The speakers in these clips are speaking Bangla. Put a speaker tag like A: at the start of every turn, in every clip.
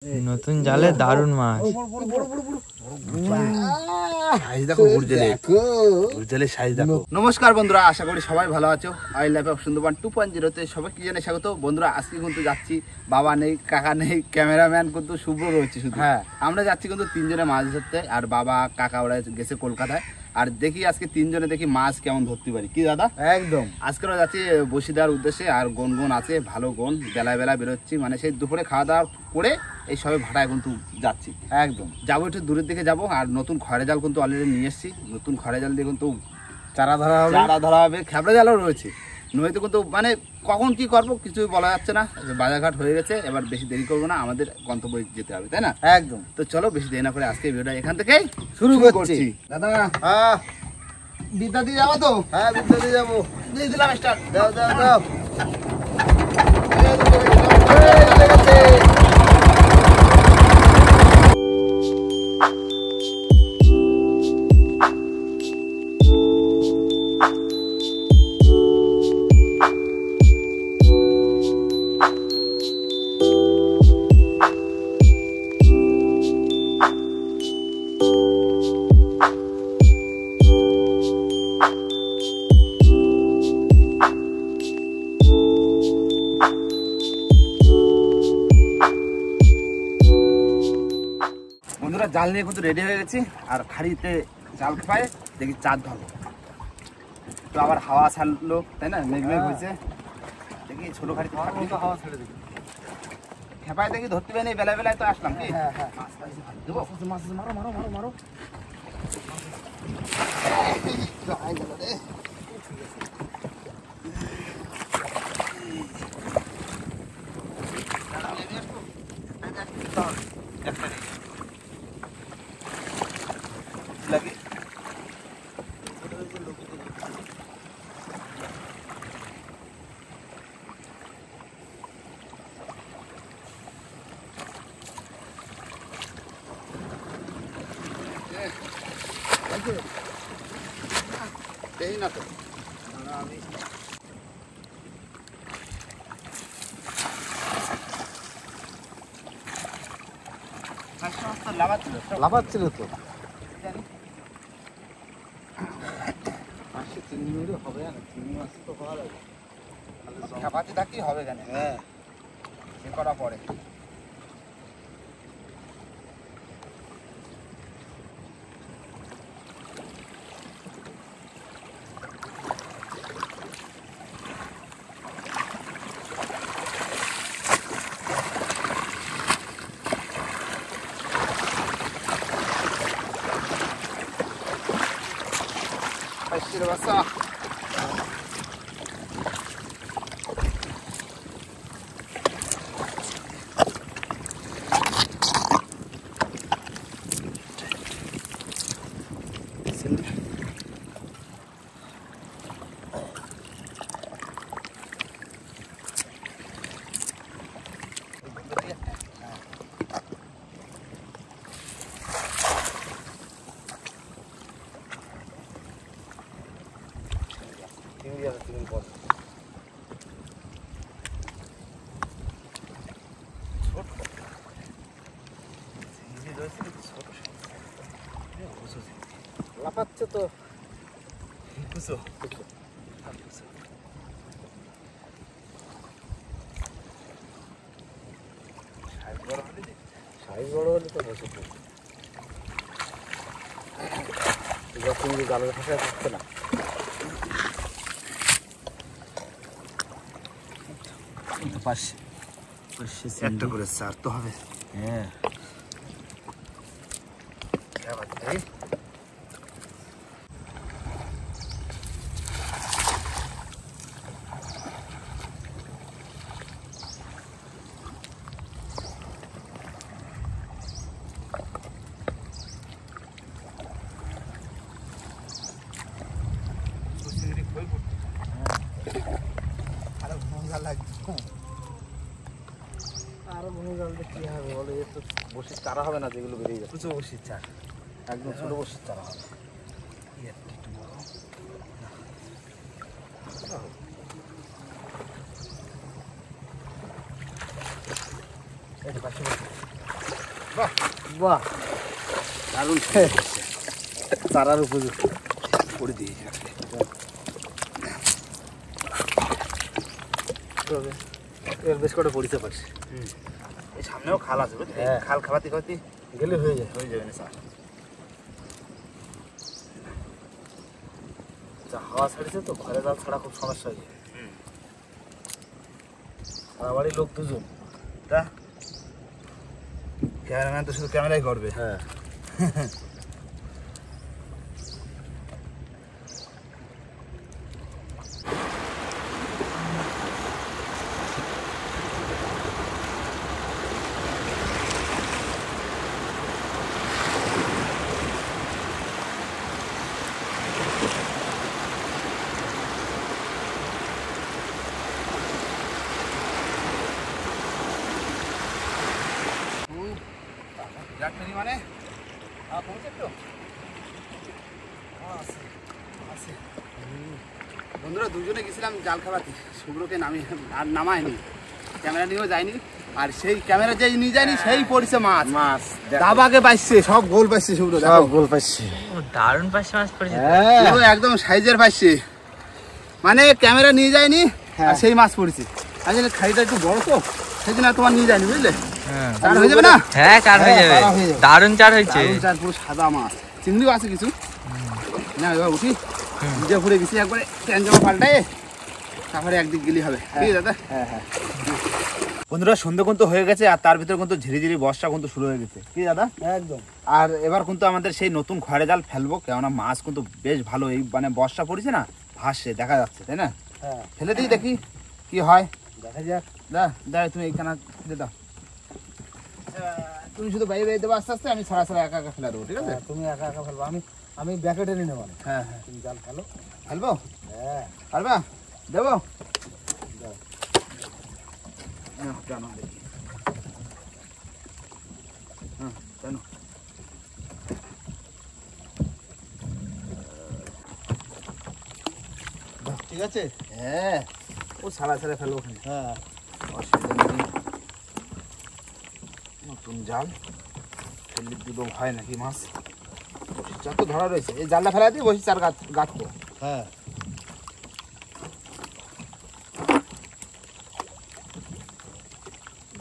A: নতুন জালে দারুন মাছ।
B: নমস্কার বন্ধুরা, আশা করি সবাই ভালো আছো। আই লাইফ অফ সুন্দরবন 2.0 সবাইকে জানাই স্বাগত। বন্ধুরা আজকে কিন্তু যাচ্ছি, বাবা নেই, কাকা নেই, ক্যামেরাম্যান কিন্তু শুভ্র রয়েছে শুধু। হ্যাঁ, আমরা যাচ্ছি কিন্তু তিনজনে মাছ ধরতে, আর বাবা কাকা ওরা গেছে কলকাতায়। আর দেখি আজকে তিনজনে দেখি মাছ কেমন ধরতে পারি, কি দাদা? একদম। আজকে আমরা যাচ্ছি বসি দেওয়ার উদ্দেশ্যে, আর গন আছে ভালো গন, বেলায় বেরোচ্ছি, মানে সেই দুপুরে খাওয়া দাওয়া করে এই সবে ভাটায় কিন্তু যাচ্ছি। একদম যাবো, একটু দূরের দিকে যাবো। আর নতুন খড়ে জাল কিন্তু অলরেডি নিয়ে এসেছি, নতুন খড়ে জাল দিয়ে কিন্তু চারা ধরা হবে, খেবড়া জালও রয়েছে। নইতে কিন্তু মানে কখন কি করবো কিছুই বলা যাচ্ছে না। বাজারঘাট হয়ে গেছে, এবার বেশি দেরি করবো না, আমাদের গন্তব্যে যেতে হবে, তাই না? একদম। তো চলো বেশি দেরি না করে আজকে ভিডিওটা এখান থেকেই শুরু করছি। দাদা বিদ্যা দিয়ে যাবো তো? হ্যাঁ, বিদ্যা দিয়ে যাবো। দিয়ে দিলাম স্টার্ট। দাও দাও দাও। জাল নিয়ে কিন্তু রেডি হয়ে গেছি, আর খাড়িতে জাল পায়ে দেখি চাঁদ ধরো। তো আবার হাওয়া ছাড়লো, তাই না? মেঘ হয়েছে, দেখি ছোট খাড়ি হাওয়া ছেড়ে দেখি খেপায় দেখি ধরতে পারিনি। বেলায় তো আসলাম কি। মারো মারো মারো মারো। লাগে এই না তো আমি লাভাচ্ছিল তো চিংড়ি মিড়ি হবে না, চিংড়ি মাছ তো পাওয়া যাবে, খেপাতে থাকি হবে কেন? হ্যাঁ, এ করা পরে বাসা। লাফাচ্ছে তো সাইজ বড় হলে তো বসে জালের ভাষায় থাকছে না। একটা করে ছাড়তে হবে। হ্যাঁ, আরো ঘন জাল দিয়ে কি হবে বলে? এর তো বসির চারা হবে না, যেগুলো বেরিয়ে যাচ্ছে। প্রচুর বসির চারা, একদম ছোট বসির চারা হবে। একটু বড় এই পাশে বাহ দারুণ চারার উপযুক্ত করে দিয়ে এর বেশ কটা পড়িতে পারছি। এই সামনেও খাল আছে বুঝলি, খাল খাওয়াতে খাওয়াতে গেলে হয়ে যাবে না স্যার। যা হাওয়া ছাড়িছে তো ঘরে জাল ছাড়া খুব সমস্যা হয়ে যায়। সারা বাড়ির লোক দুজন, তা ক্যামেরাম্যান তো শুধু ক্যামেরাই করবে। হ্যাঁ মানে বন্ধুরা দুজনে গেছিলাম জাল খাওয়াতে, শুভ্রকে নামায়নি, ক্যামেরা নিয়েও যায়নি, আর সেই ক্যামেরা যে নিয়ে যায়নি সেই পড়ছে মাছ। দাবাকে পাইছে, সব গোল পাইছে শুভ্র, সব গোল পাইছে,
A: দারুণ পাইছে মাছ পড়েছে,
B: একদম সাইজের পাইছে, মানে ক্যামেরা নিয়ে যায়নি আর সেই মাছ পড়েছে। আসলে খাইটা একটু বড় তো সেই জন্য তোমার নিয়ে যায়নি বুঝলে। চার হয়ে যাবে না?
A: হ্যাঁ চার হয়ে যাবে, দারুণ চার হয়েছে,
B: চার পুরো সাদা মাছ, চিংড়িও আছে কিছু না। এবার উঠি, নিজে ঘুরে গেছি একবারে প্যান্ট জামা পাল্টায়, তারপরে একদিক গেলি হবে। ঠিক দাদা? হ্যাঁ হ্যাঁ বন্ধুরা সন্ধ্যে কিন্তু হয়ে গেছে, আর তার ভিতরে কিন্তু ঝিরি ঝিরি বর্ষা কিন্তু শুরু হয়ে গেছে। কি দাদা? একদম। আর এবার কিন্তু আমাদের সেই নতুন খড়ে জাল ফেলবো, কেননা মাছ কিন্তু বেশ ভালো, এই মানে বর্ষা পড়েছে না, ভাসছে দেখা যাচ্ছে, তাই না? হ্যাঁ ফেলে দিই, দেখি কি হয়, দেখা যাক। দা তুমি এইখানে দিয়ে দাও, তুমি শুধু বাইরে দেবো আস্তে আস্তে, আমি ছাড়া ছাড়া একা একা ফেলে দেবো। ঠিক আছে? তুমি একা একা ফেলবো, আমি ব্যাকেটে নিয়ে নেবো। হ্যাঁ হ্যাঁ তুমি জাল ফেলবো। হ্যাঁ পারবা? দেবো ঠিক আছে? হ্যাঁ ও ছাড়া ছাড়া ফেলবো ওখানে। হ্যাঁ অসুবিধা নেই, নতুন জাল ফেললে দিব ভয় নাকি মাছ, বসি চার তো ধরা রয়েছে, এই জালটা ফেলা দিয়ে বসি চার গাঁথবো। হ্যাঁ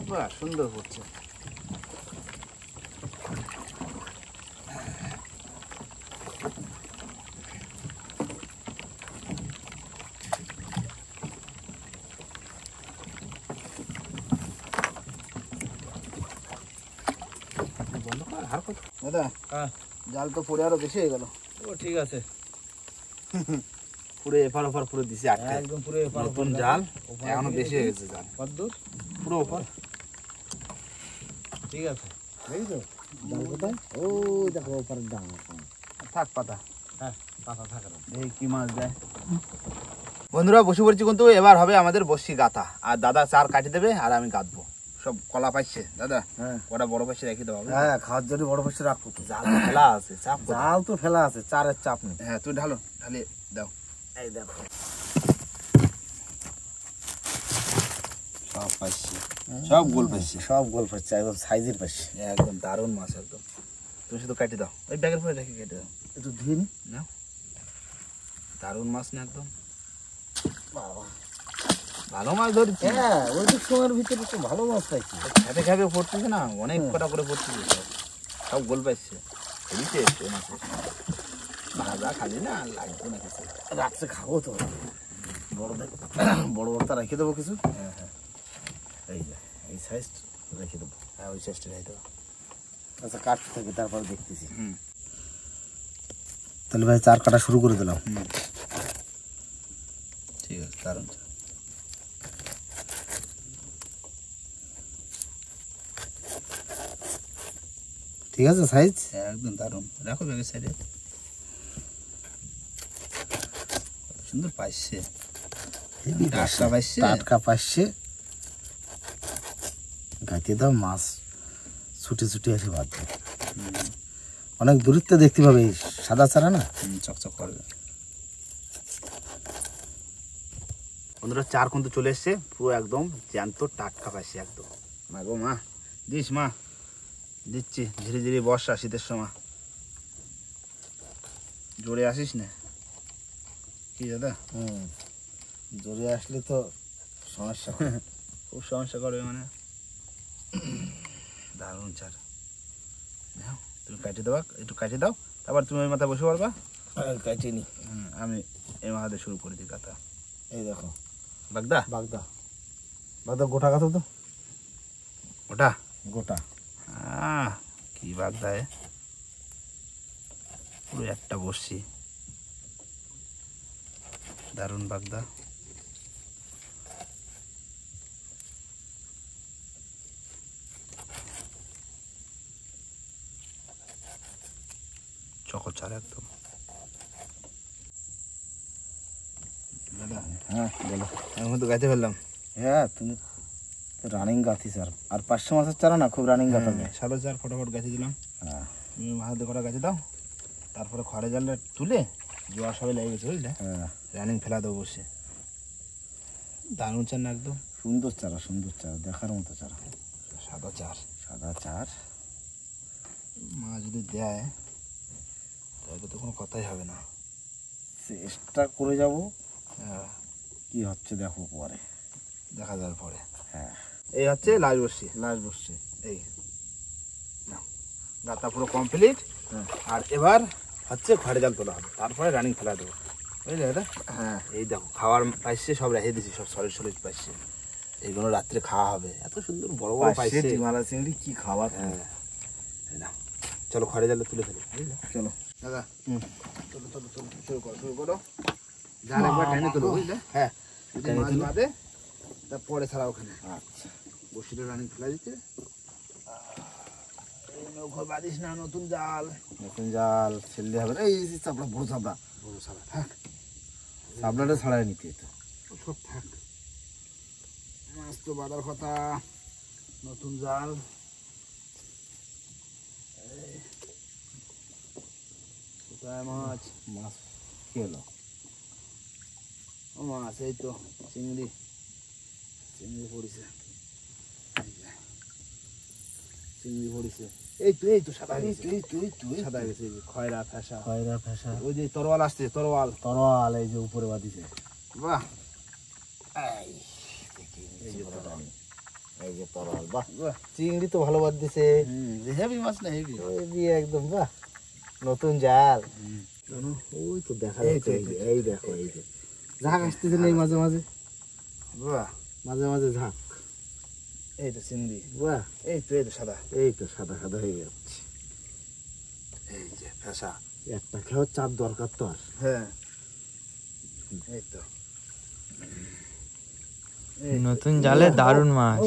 B: বাহ সুন্দর হচ্ছে। দাদা জাল তো পড়ে আরো বেশি হয়ে গেল। ও ঠিক আছে, পুরো এপার ওপার পুরো দিছি, একদম পুরো এপার ওপার জাল, এখনো বেশি হয়ে গেছে জাল, কতদূর পুরো ওপার। ঠিক আছে এই তো জাল কোথায়? ও দেখো ওপারের ডাং, থাক পাতা, হ্যাঁ পাতা থাক, দেখি কি মাছ দেয়। বন্ধুরা বসে পড়ছি কিন্তু, এবার হবে আমাদের বসি গাথা, আর দাদা চার কাটি দেবে আর আমি গাঁথবো। সব কলা পাইছে দাদা, ওটা বড় পাইছে রেখে দেবো। হ্যাঁ খাওয়ার জন্য বড় পাইছে রাখবো, জাল ফেলা আছে, চাপ জাল তো ফেলা আছে, চারের চাপ নেই। হ্যাঁ তুই ঢালো, ঢালিয়ে দাও। এই দেখো সব পাইছে, সব গোল পাইছে, সব গোল পাইছে, একদম সাইজের পাইছে, একদম দারুণ মাছ একদম। তুমি শুধু কাটি দাও, ওই ব্যাগের পরে রেখে কেটে দাও, একটু ধুয়ে নি নাও। দারুণ মাছ না একদম, বাবা ভালো মাছ ধরছি। হ্যাঁ ওই সময়ের ভিতরে তো ভালো মাছ পাইছি, খেতে খেতে পড়তেছে না, অনেক কটা করে পড়তেছে, সব গোল পাইছে। মাছে ভাজা খালি না লাগবে না কিছু, রাত্রে খাবো তো, বড় বড়টা রেখে দেবো কিছু। হ্যাঁ হ্যাঁ এই যে এই সাইজ রেখে দেবো, হ্যাঁ ওই সাইজটা রেখে দেবো। আচ্ছা কাটতে থাকি, তারপর দেখতেছি। তাহলে ভাই চার কাটা শুরু করে দিলাম। ঠিক আছে দারুণ। ঠিক আছে সাইজ একদম দারুণ, রাখো ব্যাগের সাইডে। সুন্দর পাইছে, টাটকা পাইছে, গাইতে দাও, মাছ ছুটে ছুটে এসে বাঁধবে, অনেক দূরত্বে দেখতে পাবে, সাদা ছাড়া না চকচক করবে। বন্ধুরা চার কিন্তু চলে এসছে, পুরো একদম জ্যান্ত টাটকা পাইছে একদম। মা গো মা, দিস মা দিচ্ছি ধীরে ধীরে, বর্ষা শীতের সময় জোরে আসিস না কি দাদা?
C: জোরে আসলে তো সমস্যা
B: খুব সমস্যা করবে মানে। দারুণ চার, দাও তুমি কাটিয়ে দেবা, একটু কাটিয়ে দাও, তারপর তুমি ওই মাথায় বসে পারবা।
C: কাটিয়ে নি।
B: আমি এই মাথাতে শুরু করে দিই কাটা।
C: এই দেখো
B: বাগদা
C: বাগদা, বাগদা গোটা কাটো তো,
B: ওটা
C: গোটা।
B: কি বাগদা এ, পুরো একটা বসছি, দারুণ বাগদা। চকচার একদম। দাদা
C: হ্যাঁ বলো।
B: আমি তো গাইতে ফেললাম।
C: হ্যাঁ তুমি তো রানিং গাথি স্যার, আর 500 মাছের চারা না খুব রানিং গাথাবে।
B: সাড়ে চার ফটাফট গাছে দিলাম।
C: হ্যাঁ
B: তুমি হাতে করা গাছে দাও, তারপরে খড়ে জালটা তুলে জোয়ার সবাই লেগে গেছে বুঝলে,
C: হ্যাঁ
B: রানিং ফেলা দেবো বসে। দারুণ চার না একদম,
C: সুন্দর চারা, সুন্দর চারা, দেখার মতো চারা।
B: সাদা চার,
C: সাদা চার।
B: মা যদি দেয় তাহলে তো কোনো কথাই হবে না।
C: চেষ্টা করে যাব,
B: হ্যাঁ
C: কি হচ্ছে দেখো পরে,
B: দেখা যাবে পরে।
C: হ্যাঁ
B: এই হচ্ছে লাশ বসছি,
C: লাশ বসছে।
B: এই নাও, গাঁথা পুরো কমপ্লিট।
C: হ্যাঁ
B: আর এবার হচ্ছে খড়ে জাল তোলা হবে, তারপরে রানিং ফেলা দেবো বুঝলে দাদা।
C: হ্যাঁ
B: এই দেখো খাওয়ার পাইছে, সব রেখে দিছি, সব সলিড সলিড পাইছে, এইগুলো রাত্রে খাওয়া হবে। এত সুন্দর বড় বড় পাইছে
C: ডিমালা চিংড়ি, কি খাবার।
B: হ্যাঁ এই নাও, চলো খড়ে জালে তুলে ফেলি বুঝলে।
C: চলো
B: দাদা চলো চলো চলো, শুরু করো শুরু করো। জাল একবার টেনে তোলো বুঝলে। হ্যাঁ যদি মাছ বাঁধে তারপরে ছাড়া ওখানে।
C: আচ্ছা
B: বসিটা রানিং ফেলা দিতে। এই নৌকো বাঁধিস না, নতুন জাল।
C: নতুন জাল ছেড়লে হবে না। এই চাপড়া, বড় চাপড়া,
B: বড় ছাড়া থাক,
C: চাপড়াটা ছাড়াই নিতে হতো।
B: সব থাক, মাছ তো বাঁধার কথা। নতুন জাল, কোথায় মাছ?
C: মাছ কি হলো?
B: ও মাছ এই তো চিংড়ি, চিংড়ি পড়েছে, চিংড়ি পড়েছে। এই তো সাদা হয়ে গেছে, সাদা হয়ে গেছে, এই যে খয়রা ফেসা,
C: খয়রা ফেসা।
B: ওই যে তরোয়াল আসছে, তরোয়াল।
C: তরোয়াল এই যে উপরে বাঁধিছে।
B: বাহ,
C: এই দেখি,
B: এই যে তরোয়াল।
C: এই যে তরোয়াল, বাহ।
B: বাহ,
C: চিংড়ি তো ভালো বাদ দিছে,
B: হেভি মাছ না, হেভি।
C: একদম বাহ। নতুন জাল,
B: জানো
C: ওই তো দেখা
B: এই
C: যাচ্ছে,
B: তো,
C: এই দেখো, এই যে ঝাঁক আসতেছে না এই মাঝে মাঝে,
B: বাহ,
C: মাঝে মাঝে ঝাঁক।
B: এই তো চিংড়ি,
C: বাহ,
B: এই তো সাদা,
C: এই তো সাদা সাদা হয়ে যাচ্ছে।
B: এই যে ফেসা।
C: একটা খেয়ে চার দরকার তো আর।
B: হ্যাঁ এই তো,
A: নতুন জালে দারুণ মাছ।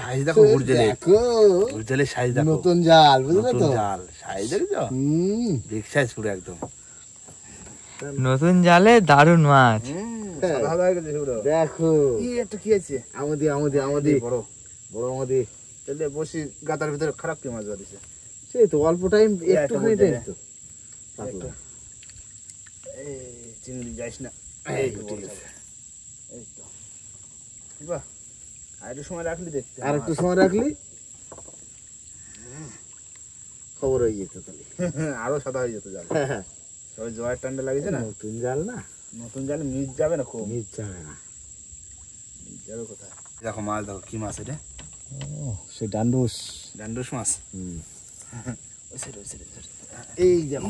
B: সাইজ দেখো, বুঝলে সাইজ দেখো,
C: নতুন জাল, বুঝলে
B: নতুন
C: তো।
B: জাল, সাইজ দেখছো, বিগ সাইজ পুরো একদম।
A: নতুন জালে দারুণ মাছ।
B: সাদা সাদা হয়ে গেছে পুরো।
C: দেখো
B: কি একটা কি আছে,
C: আমাদি আমাদি আমাদি,
B: বড়
C: বড় আমাদি।
B: তাহলে বসি গাতার ভিতরে খারাপ কি মাছ দিছে।
C: সেই তো অল্প টাইম, একটুখানি
B: একটা
C: টাইম
B: বুঝে
C: তো পাতলা।
B: এই চিংড়ি যাইস না, এই তো ঠিক আছে, এই তো বাহ। আর একটু সময় রাখলি দেখতে,
C: আর একটু সময় রাখলি খবর হয়ে যেত তাহলে।
B: আরো সাদা হয়ে যেত জাল। সবাই জোয়ার টান্ডা লাগিয়েছে না,
C: নতুন জাল না,
B: নতুন জালে মিস যাবে না, খুব
C: মিস যাবে না।
B: মিস যাবে কোথায়। দেখো মাছ, দেখো কি মাছ এটা,
C: সে ডান্ডুস।
B: ডান্ডুস মাছ।
C: এই দেখো,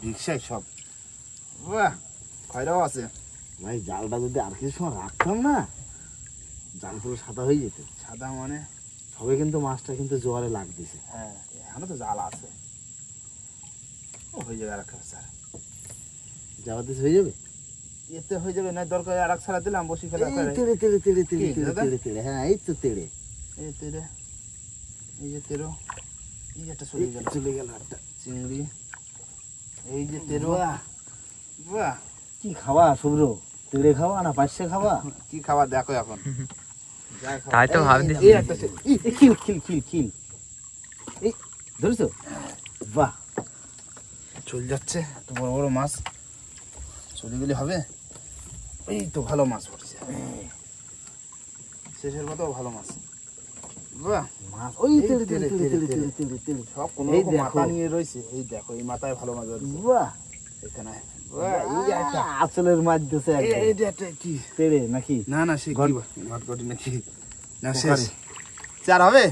B: বিগ সাইজ সব। বাহ, খয়রাও আছে।
C: ভাই জালটা যদি আর কিছু সময় রাখতাম না, জাল পুরো সাদা হয়ে যেত।
B: সাদা মানে
C: সবে কিন্তু মাছটা কিন্তু জোয়ারে লাগ দিছে।
B: হ্যাঁ, এখনো তো জাল আছে, ও হয়ে যাবে আর একটা স্যার,
C: যাওয়া দিস হয়ে যাবে।
B: এতে হয়ে যাবে না, দরকার আর এক ছাড়া দিলাম বসি ফেলা
C: এই তেড়ে তেড়ে তেড়ে তেড়ে
B: কি,
C: তেড়ে
B: দাদা?
C: তেড়ে তেড়ে, হ্যাঁ এই তো তেড়ে,
B: এই তেরে, এই যে তেরো, এই যে একটা চলে গেল,
C: চলে গেল একটা
B: চিংড়ি, এই যে তেরো।
C: বাহ,
B: বাহ,
C: কি খাওয়া শুভ্র, তেড়ে খাওয়া না পাশে খাওয়া?
B: কি খাবার দেখো এখন, যা খাবার।
A: তাই তো ভাবছি।
B: এই একটা
C: খিল খিল খিল খিল, এই ধরেছো? বাহ,
B: চলে যাচ্ছে, এত বড় বড় মাছ চলে গেলে হবে। এই তো ভালো মাছ পড়ছে, শেষের মতো ভালো মাছ। বাহ,
C: মাছ ওই তেড়ে তেড়ে তেড়ে তেড়ে তেড়ে তেড়ে
B: সব কোনো
C: এই
B: রকম
C: দেখো।
B: মাথা নিয়ে রয়েছে। এই দেখো, এই মাথায় ভালো মাছ আছে
C: বাহ
B: এখানে। বাহ, এই যে একটা
C: আসলের মাছ দিছে একদম
B: এই যে একটা কি,
C: তেড়ে নাকি
B: না না সে কি ঘটঘটি নাকি না শেষ
C: পোকারি।
B: চার হবে।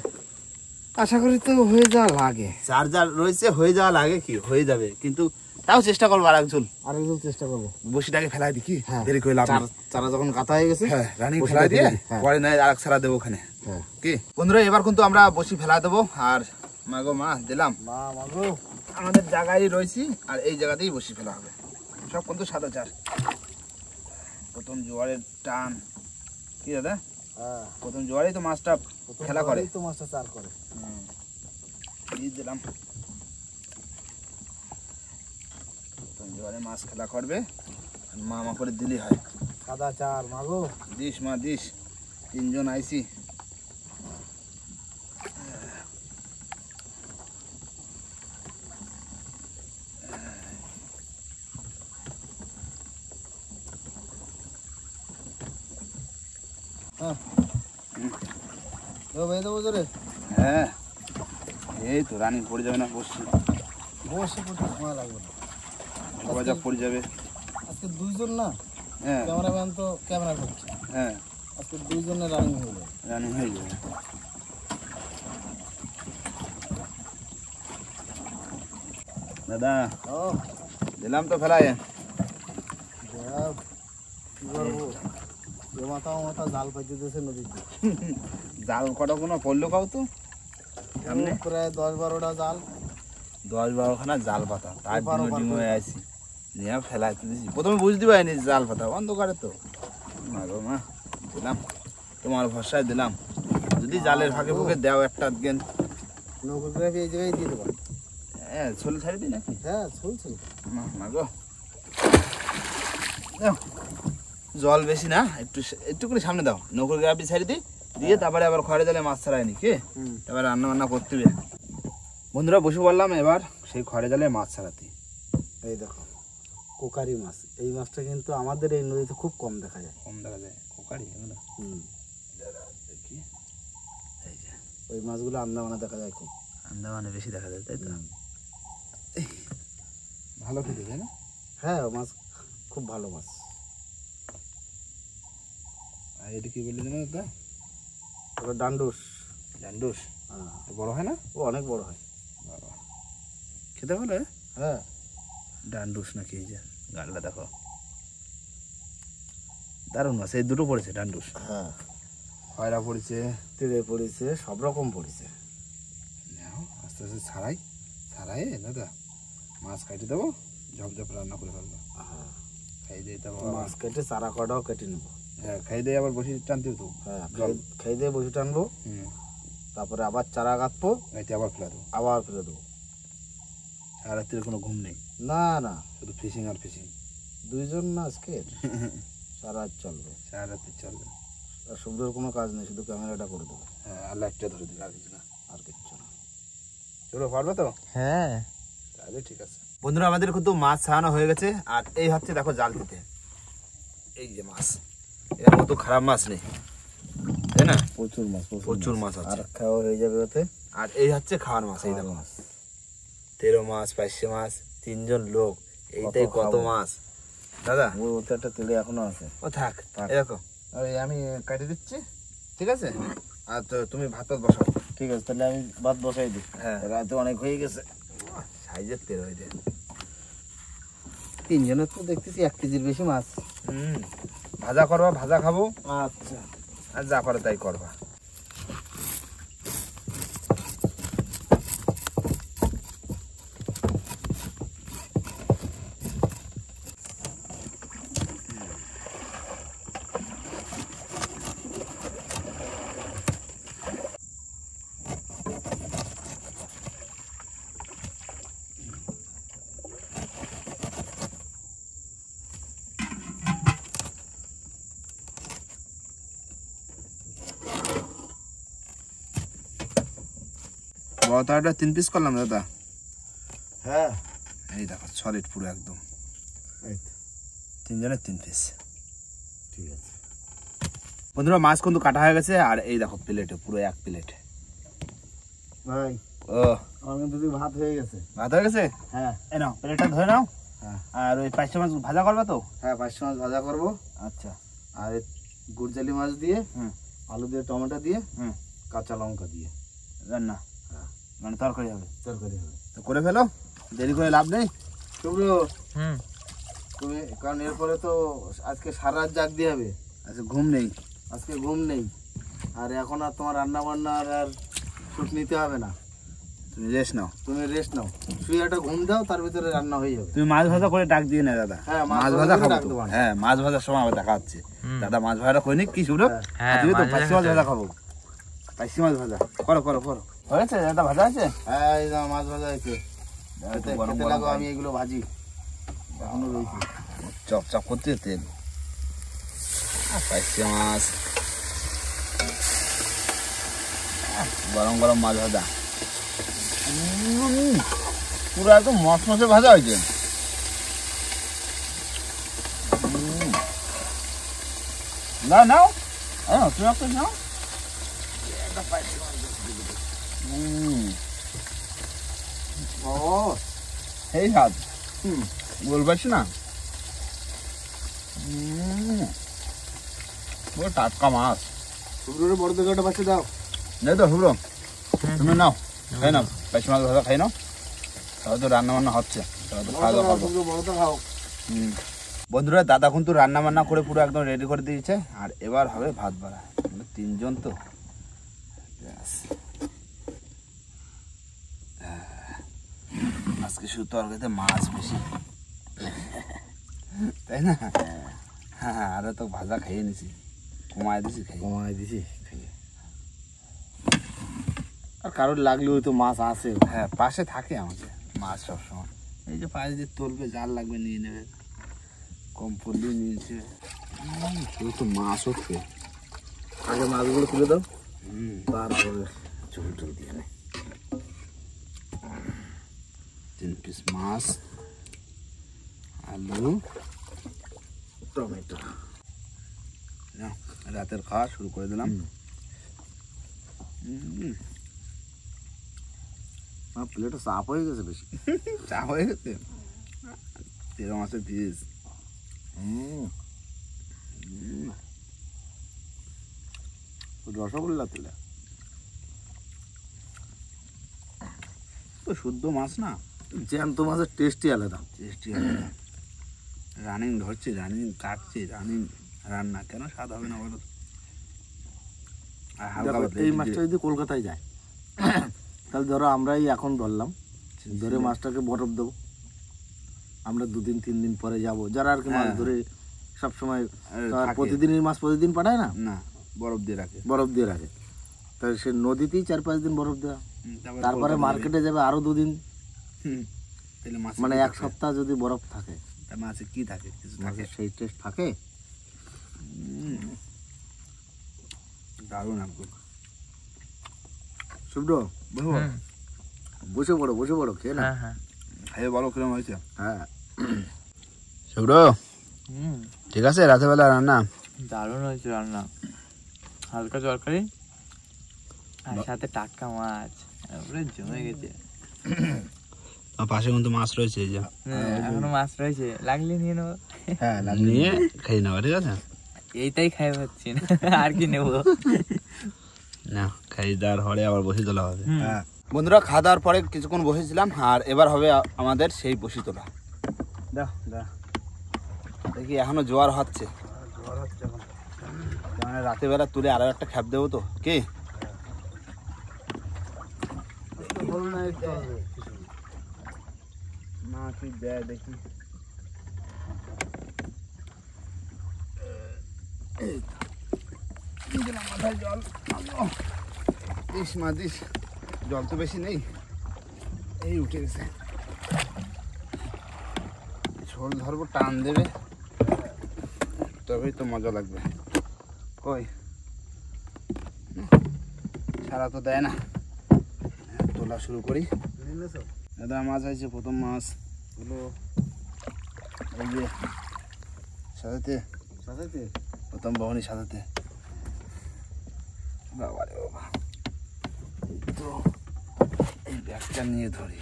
C: আশা করি তো হয়ে যাওয়া লাগে।
B: চার যা রয়েছে হয়ে যাওয়া লাগে, কি হয়ে যাবে, কিন্তু তাও চেষ্টা করবো আর একজন।
C: আরেকজন চেষ্টা করবো।
B: বসিটাকে ফেলাই দিই কি,
C: হ্যাঁ।
B: দেরি করে লাভ নেই।
C: চারা যখন গাঁথা হয়ে গেছে
B: হ্যাঁ, রানিং
C: বসিটা
B: ফেলাই দিয়ে
C: ফেলে দিই, হ্যাঁ।
B: পরে নাই আরেক ছাড়া দেবো ওখানে।
C: হ্যাঁ
B: কি বন্ধুরা, এবার কিন্তু আমরা বসি ফেলা দেবো। আর মাগো মাছ দিলাম,
C: মা মাগো
B: আমাদের জায়গায় রয়েছি আর এই জায়গাতেই বসি ফেলা হবে। সব কিন্তু সাদা চার। প্রথম জোয়ারের টান কি দাদা,
C: হ্যাঁ
B: প্রথম জোয়ারেই তো মাছটা খেলা করে।
C: তো মাছটা চার করে।
B: দিয়ে দিলাম, প্রথম জোয়ারে মাছ খেলা করবে, মামা করে দিলি হয়।
C: সাদা চার মাগো।
B: দিস মা দিস, তিনজন আইসি।
C: দেবো জোরে
B: হ্যাঁ, এই তো রানিং পড়ে যাবে না, বসছি
C: বসে পড়তে সময় লাগবে না।
B: বাজার পড়ে যাবে।
C: আজকে দুইজন না,
B: হ্যাঁ
C: ক্যামেরাম্যান তো ক্যামেরা করছে,
B: হ্যাঁ,
C: আজকে দুইজনের রানিং হয়ে যাবে।
B: রানিং হয়ে যাবে। দাদা
C: ও
B: দিলাম তো ফেলাই।
C: দেখ, কি করবো, এ মাথা ও মাথা জাল পাইতে দিয়েছে নদীতে।
B: জাল কটা কোনো পড়লো কাউ তো সামনে,
C: প্রায় 10-12টা জাল।
B: 10-12খানা জাল পাতা, তার
C: এপার ওপার
B: ডিম
C: করে।
B: হয়ে আছি নিয়ে ফেলাইতে দিছি। প্রথমে বুঝতে পারিনি যে জাল পাতা, অন্ধকারে তো। মা গো মা, দিলাম তোমার ভরসায় দিলাম। যদি জালের ফাঁকে ফুঁকে দেও একটা গেন,
C: নৌকোগ্রাফি এই জায়গায় দিয়ে দেবো।
B: হ্যাঁ ছোলে ছাড়ি দিই নাকি।
C: হ্যাঁ চলছে।
B: মা গো, দাও। জল বেশি না, একটু করে সামনে দাও, নৌকোর গ্রাফি ছাড়ি দিই, দিয়ে তারপরে আবার খড়ে জালে মাছ ছাড়াই নি কি, এবার রান্না বান্না করতে হবে। বন্ধুরা বসে পড়লাম এবার সেই খড়ে জালে মাছ ছাড়াতে।
C: এই দেখো কোকারি মাছ, এই মাছটা কিন্তু আমাদের এই নদীতে খুব কম দেখা যায়।
B: কম দেখা যায় কোকারি এগুলো। দেখি, এই যে
C: ওই মাছগুলো আন্দামানে দেখা যায় খুব।
B: আন্দামানে বেশি দেখা যায়, তাই তো। ভালো খেতে তাই না।
C: হ্যাঁ ও মাছ খুব ভালো মাছ।
B: আর এটা কি বললি জানো দাদা,
C: ওটা ডান্ডুস।
B: ডান্ডুস।
C: হ্যাঁ
B: বড় হয় না,
C: ও অনেক বড় হয়।
B: খেতে ভালো।
C: হ্যাঁ
B: ডান্ডুস নাকি, এই যে গালটা দেখো, দারুণ মাছ। এই দুটো পড়েছে ডান্ডুস,
C: হ্যাঁ
B: খয়রা পড়েছে,
C: তেড়ে পড়েছে, সব রকম পড়েছে।
B: নাও আস্তে আস্তে ছাড়াই দাদা মাছ কাটে দেবো, ঝপঝপ রান্না করে ফেলবো।
C: হ্যাঁ
B: খাই দিয়ে দেবো,
C: মাছ কেটে চারা কটাও কেটে নেবো।
B: হ্যাঁ খাই দিয়ে আবার বসে টানতে তো।
C: হ্যাঁ
B: জল।
C: খেয়ে দিয়ে বসে টানবো, তারপরে আবার চারা কাটবো,
B: গাইতে আবার ফেলা দেবো।
C: আবার ফেলে দেবো।
B: সারা রাত্রির কোনো ঘুম নেই,
C: না না
B: শুধু ফিশিং আর ফিশিং।
C: দুইজন না আজকে সারা রাত চলবে।
B: সারা রাত্রি চলবে।
C: আর শুভ্রের কোনো কাজ নেই, শুধু ক্যামেরাটা করে দেবো,
B: হ্যাঁ, আর লাইটটা ধরে দিবে, আর কিছু না।
C: আর কিচ্ছু না।
B: চলো পারবে তো,
A: হ্যাঁ
B: তাহলে ঠিক আছে। বন্ধুরা আমাদের কিন্তু মাছ ছাড়ানো হয়ে গেছে, আর এই হচ্ছে দেখো জাল দিতে। এই যে মাছ, এর মতো খারাপ মাছ নেই, তাই না।
C: প্রচুর মাছ,
B: প্রচুর মাছ আছে।
C: আর খাওয়া হয়ে যাবে ওতে।
B: আর এই হচ্ছে খাওয়ার মাছ। এই দেখো
C: মাছ
B: তেরো মাছ, পাঁচশো মাছ, তিনজন লোক, এইটাই কত
C: খাবো?
B: মাছ দাদা।
C: ওতে একটা তেলে এখনো আছে।
B: ও থাক,
C: থাক।
B: এই দেখো ওই আমি কাটে দিচ্ছি, ঠিক আছে। আর তো তুমি ভাত বসাও।
C: ঠিক আছে, তাহলে আমি ভাত বসাই দিই।
B: হ্যাঁ,
C: রাতে অনেক হয়ে গেছে।
B: সাইজের তেরো হয়ে যায়।
C: তিনজনের তো দেখতেছি 1 কেজির বেশি মাছ।
B: ভাজা করবা, ভাজা খাবো,
C: আচ্ছা
B: আর যা করে তাই করবা। বড় তাওয়াটা 3 পিস করলাম দাদা।
C: হ্যাঁ
B: এই দেখো সলিড পুরো একদম,
C: এই তো,
B: তিনজনের 3 পিস।
C: ঠিক আছে।
B: বন্ধুরা মাছ কিন্তু কাটা হয়ে গেছে, আর এই দেখো প্লেটে পুরো এক প্লেট।
C: ভাই
B: ও
C: আমার কিন্তু তুই ভাত হয়ে গেছে।
B: ভাত হয়ে গেছে?
C: হ্যাঁ
B: এই নাও প্লেটটা ধরে নাও।
C: হ্যাঁ
B: আর ওই 500 মাছ ভাজা করবে তো?
C: হ্যাঁ 500 মাছ ভাজা করবো,
B: আচ্ছা।
C: আর এই গুড়জালি মাছ দিয়ে,
B: হুম
C: আলু দিয়ে, টমেটো দিয়ে,
B: হুম
C: কাঁচা লঙ্কা দিয়ে
B: রান্না,
C: হ্যাঁ
B: মানে তরকারি হবে।
C: তরকারি হবে।
B: তো করে ফেলো, দেরি করে লাভ নেই।
C: শুভ্র
A: হুম
C: তুমি, কারণ এরপরে তো আজকে সারা রাত জাগতে হবে,
B: আচ্ছা ঘুম নেই।
C: আজকে ঘুম নেই, আর এখন আর তোমার রান্না বান্না আর শুট নিতে হবে না,
B: তুমি রেস্ট নাও।
C: তুমি রেস্ট নাও, শুয়ে একটা ঘুম দাও, তার ভিতরে রান্না হয়ে যাবে।
B: তুমি মাছ ভাজা করে ডাক দিয়ে না দাদা।
C: হ্যাঁ,
B: মাছ ভাজা খাবো
C: ডাক
B: তো।
C: দেবো।
B: হ্যাঁ মাছ ভাজার সময় আবার দেখা হচ্ছে।
A: হুম।
B: দাদা মাছ ভাজাটা করে নিক কি শুরু।
A: হ্যাঁ,
B: তুমি তো
A: মাছ
B: পাইসি
A: ভাজা
B: মাছ ভাজা
A: খাবো।
B: খাবো। পাইসি মাছ ভাজা করো করো করো। হয়েছে দাদা, ভাজা আছে?
C: হ্যাঁ এই নাও মাছ ভাজা হয়েছে,
B: একটু
C: খেতে
B: গরম
C: খেতে
B: গরম
C: লাগো,
B: খাই।
C: আমি এগুলো ভাজি এখনো রয়েছে।
B: চপ চপ করছে তেল। পাইসি মাছ, গরম গরম মাছ ভাজা, পুরো একদম মশমশে ভাজা হয়েছে। না নাও, তুমি একটা নাও।
C: ও
B: এই স্বাদ, বল পারছি না। পুরো টাটকা মাছ।
C: শুভ্রের বড় থেকে ওটা পাশে দাও।
B: নেই তো শুভ্র, তুমি নাও, খাই নাও পাইসি মাছ ভাজা খাই নাও। তাহলে তো রান্না বান্না হচ্ছে, তাহলে তো খাওয়া দাওয়া করবো।
C: শুভ্র বড় তো খাও।
B: বন্ধুরা দাদা কিন্তু রান্না বান্না করে পুরো একদম রেডি করে দিয়েছে, আর এবার হবে ভাত বাড়া। আমরা 3 জন তো। ব্যাস। আজকে শুধু তরকারিতে মাছ বেশি, তাই না? হ্যাঁ আরো তো ভাজা খাইয়ে নিছি, কমায় দিছি খাই।
C: কমাই দিছি আর কারোর লাগলেও তো মাছ আছে।
B: হ্যাঁ পাশে থাকে আমাকে মাছ সবসময়। এই যে পাশে যে তুলবে, জাল লাগবে নিয়ে নেবে, কম পড়লে নিয়েছে।
C: শুধু তো মাছ হচ্ছে, আগে মাছগুলো তুলে দাও, তারপরে ঝোল টোল দিয়ে নে।
B: 3 পিস মাছ, আলু,
C: টমেটো।
B: নাও, রাতের খাওয়া শুরু করে দিলাম।
C: প্লেটে চাপ হয়ে গেছে বেশি।
B: চা হয়ে গেছে। 13 মাসের পিস।
C: রসগোল্লা তুলে
B: তো শুদ্ধ মাছ না,
C: জ্যান্ত মাছের টেস্টই আলাদা।
B: টেস্টি রানিং ধরছে, রানিং কাটছে, রানিং রান্না, কেন স্বাদ হবে না বলো? আর হালকা
C: দেখো,
B: পাতলা
C: এই
B: একটু
C: মাছটা যদি কলকাতায় যায়, তাহলে ধরো আমরাই এখন ধরলাম, ধরে মাছটাকে বরফ দেবো, আমরা 2-3 দিন পরে যাব, যারা আর কি মাছ
B: হ্যাঁ,
C: ধরে সবসময়
B: থাকে।
C: প্রতিদিনের মাছ প্রতিদিন পাঠায় না,
B: না বরফ দিয়ে রাখে।
C: বরফ দিয়ে রাখে, তাহলে সে নদীতেই 4-5 দিন বরফ দেওয়া, তারপরে
B: কলকাতা
C: মার্কেটে যাবে আরো 2 দিন,
B: হুম, তাহলে মাছ
C: মানে 1 সপ্তাহ যদি বরফ থাকে,
B: তার মাছে কি থাকে? কিছু থাকে?
C: মাছের সেই টেস্ট থাকে।
B: দারুণ একদম।
C: শুভ্র
B: বুঝবো,
A: হুম।
C: বসে পড়ো খেয়ে না।
A: হ্যাঁ হ্যাঁ
B: খাইয়ে বলো কিরম হয়েছে।
C: হ্যাঁ
B: শুভ্র
A: হুম
B: ঠিক আছে, রাতের বেলা রান্না
A: দারুণ হয়েছে রান্না, হালকা তরকারি আর সাথে টাটকা মাছ, পুরো জমে গেছে।
B: পাশে কিন্তু মাছ রয়েছে, এই যে
A: এখনো মাছ রয়েছে, লাগলে নিয়ে নেবো।
C: হ্যাঁ
B: নিয়ে খাই নেওয়া, ঠিক আছে?
A: এইটাই খাই পাচ্ছি না, আর কি নেবো?
B: না খাই দেওয়ার হরে আবার বসে তোলা হবে।
A: হুম।
B: হ্যাঁ বন্ধুরা, খাওয়া দাওয়ার পরে কিছুক্ষণ বসেছিলাম, আর এবার হবে আমাদের সেই বসি তোলা। দেখি এখনো জোয়ার হচ্ছে, মানে রাতের বেলা তুলে আরো একটা খ্যাপ দেবো তো কি? না কি দেয় দেখি। মাথায় জল, দিস মা দিস, জল তো বেশি নেই, এই উঠে গেছে। ঝোল ধরবো, টান দেবে, তবেই তো মজা লাগবে। কই সারা তো দেয় না, তোলা শুরু করি। দাদা মাছ হয়েছে, প্রথম মাছ হলো এই যে সাজাতে, প্রথম বহনি সাজাতে। বাবা রে বাবা, তো এই ব্যাগটা নিয়ে ধরি।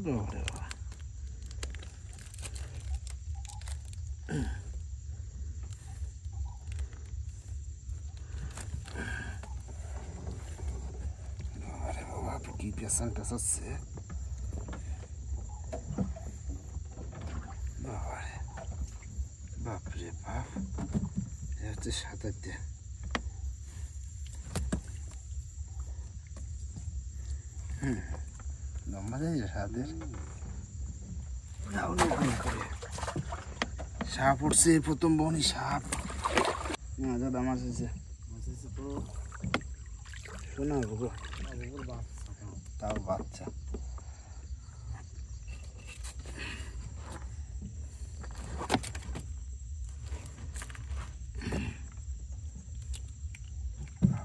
B: বাবা রে বাবা, আরে বাবা কি পেছান পেছাচ্ছে, বাবারে বাপরে বাপ, এটা হচ্ছে ৭ লম্বা যায় সাদের সাপ উঠছে, প্রথম বনি সাপ। দাদা মাছ আছে, তো শোনা গো, তাও বাচ্চা।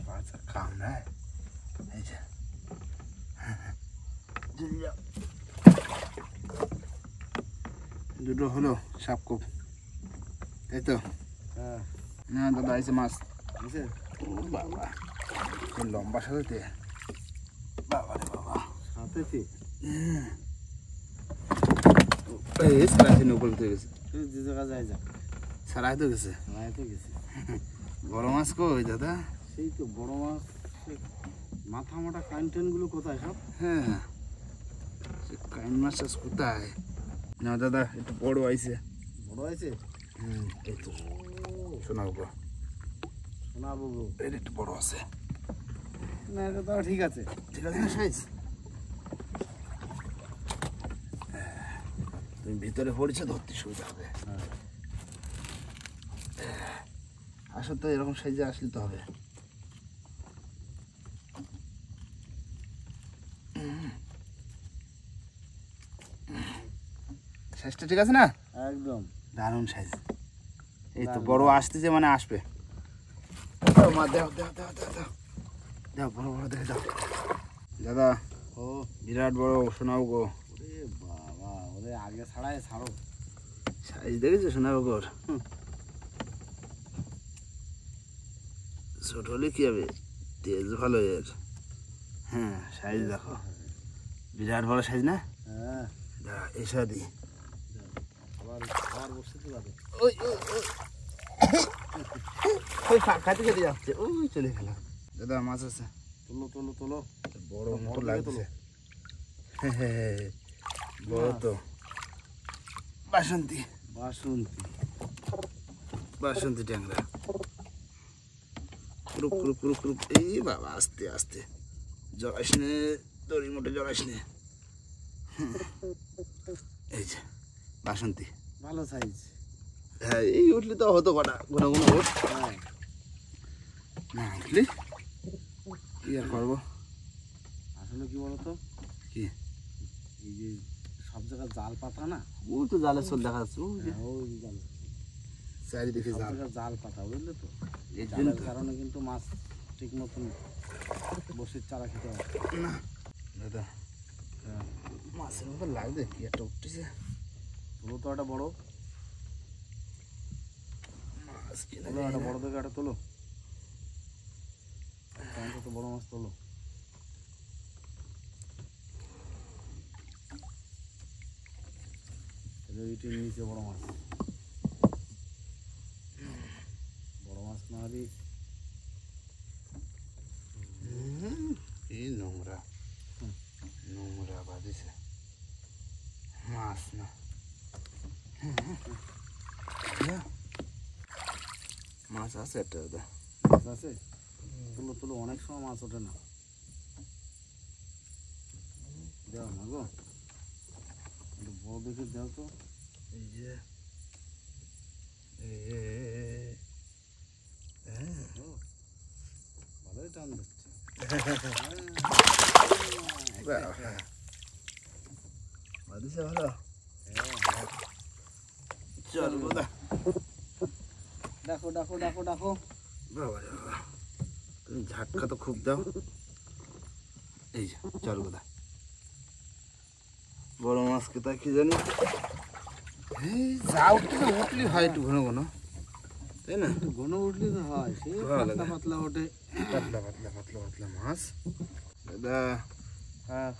B: বাচ্চা কামড়ায়, এই যে দুটো হলো সাপ কোপ, তাই তো? না দাদা আইসে মাছ, ও বাবা লম্বা সাথে, বাবা রে বাবা সাথে উপর উঠে গেছে, ছাড়াই তো গেছে। বড় মাছ কই দাদা?
C: সেই তো বড় মাছ, মাথা মোটা কাইন টেন গুলো কোথায় সব?
B: হ্যাঁ কাইন মাছ কোথায়? না দাদা একটু বড় আইছে।
C: বড় আছে?
B: এই তো শোনা বাবু,
C: শোনা বাবু
B: এর একটু বড় আছে।
C: না এটা তো ঠিক আছে,
B: ঠিক আছে না সাইজ? তুমি ভিতরে পড়েছে, ধরতে সুবিধা হবে। আসলে তো এরকম সাইজে আসলে তো হবে। সাইজটা ঠিক আছে না?
C: একদম
B: দারুণ সাইজ। এই তো বড় আসতেছে, মানে আসবে। দাও মা, দাও দাও দাও দাও দাও দাও, বড় বড় দেখে দাও দাদা।
C: ও
B: বিরাট বড়, শোনাও গো।
C: ওরে বাবা, ওরে আগে ছাড়াই ছাড়ো।
B: সাইজ দেখেছো শোনাও গো? ছোট হলে কি হবে, তেজ ভালো এর। হ্যাঁ সাইজ দেখো, বিরাট বড় সাইজ না?
C: হ্যাঁ
B: দাঁড়া এসা দি,
C: আবার বসে তো যাবে।
B: ওই ওই খাতে খেতে যাচ্ছে, ওই চলে গেল। দাদা মাছ আছে,
C: তোলো তোলো তোলো,
B: বড় মতো লাগছে। বড় তো বাসন্তী,
C: বাসন্তী
B: বাসন্তী ট্যাংরা। কুরুপ কুরুপ কুরুপ কুরুপ, এই বাবা আস্তে আস্তে, জড়াইস নে, দড়ি মোটে জড়াইস নে। এই যে বাসন্তী,
C: ভালো সাইজ।
B: হ্যাঁ এই উঠলে তো হতো কটা, গুনো গুনো উঠ। না উঠলি কি আর করবো?
C: আসলে কি বলতো,
B: কি
C: এই যে সব জায়গায় জাল পাতা না,
B: ওই তো জালের চোল দেখা যাচ্ছে,
C: ওই জাল
B: চারিদিকে
C: সব
B: জাল।
C: জায়গায় জাল পাতা, বুঝলে তো?
B: এই
C: জালের কারণে কিন্তু মাছ ঠিক মতন বসির চারা খেতে হবে
B: না দাদা, মাছের মতো লাগছে, কি একটা উঠতেছে।
C: তোলো তো একটা বড়
B: মাছ কিনে
C: তোলো, একটা বড় দেখে একটা তোলো, তো বড় মাছ তোলো। ইটির নিচে বড় মাছ, বড় মাছ না হলে
B: এই নোংরা নোংরা বাদিছে মাছ না। মাছ আছে একটা দাদা,
C: মাছ আছে, তুলো তুলো, অনেক সময় মাছ ওঠে না। দেও না গো, একটু বড় দেখে দেও তো।
B: এই যে
C: ভালোই টান দিচ্ছে।
B: দিছে ভালো চল বোদা
C: ডাকো ডাকো ডাকো ডাকো।
B: বাবা রে বাবা, তুমি ঝাটকা তো খুব দাও। এই যে চল বোদা, বড় মাছ কোথায় কি জানি। এই যা উঠলি হয় একটু ঘন ঘন, তাই না?
C: ঘন উঠলি তো হয়, সে
B: ভালো
C: পাতলা
B: লাগে।
C: পাতলা ওঠে।
B: পাতলা পাতলা পাতলা পাতলা মাছ দাদা। হ্যাঁ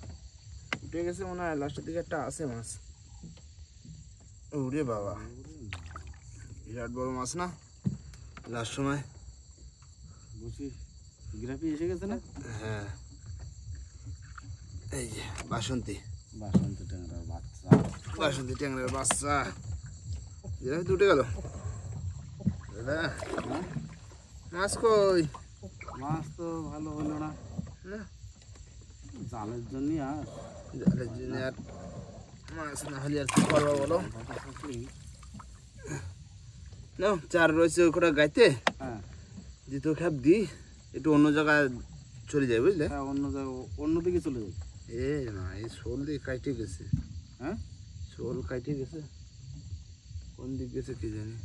B: উঠে গেছে মনে হয়, লাস্টের দিকে একটা আছে মাছ। ওরে বাবা, বিরাট বড় মাছ না লাস্ট সময়।
C: বুঝি গ্রাফি এসে গেছে না?
B: হ্যাঁ এই যে বাসন্তী,
C: বাসন্তী ট্যাংরার বাচ্চা।
B: বাসন্তী ট্যাংরার বাচ্চা। জিরাফি তো উঠে গেল দাদা। মাছ কই?
C: মাছ তো ভালো হলো না,
B: না
C: জালের জন্যই আর
B: জালের জন্য আর মাছ না হলে আর কি করবো বলো? না চার রয়েছে ওটা গাইতে,
C: হ্যাঁ
B: দ্বিতীয় খেপ দিই একটু অন্য জায়গায় চলে যায় বুঝলে।
C: হ্যাঁ, অন্য জায়গা অন্যদিকে চলে যাই।
B: এ না এই শোল দিয়ে কাইটে গেছে।
C: হ্যাঁ
B: শোল কাইটে গেছে, কোন দিক গেছে কি জানি।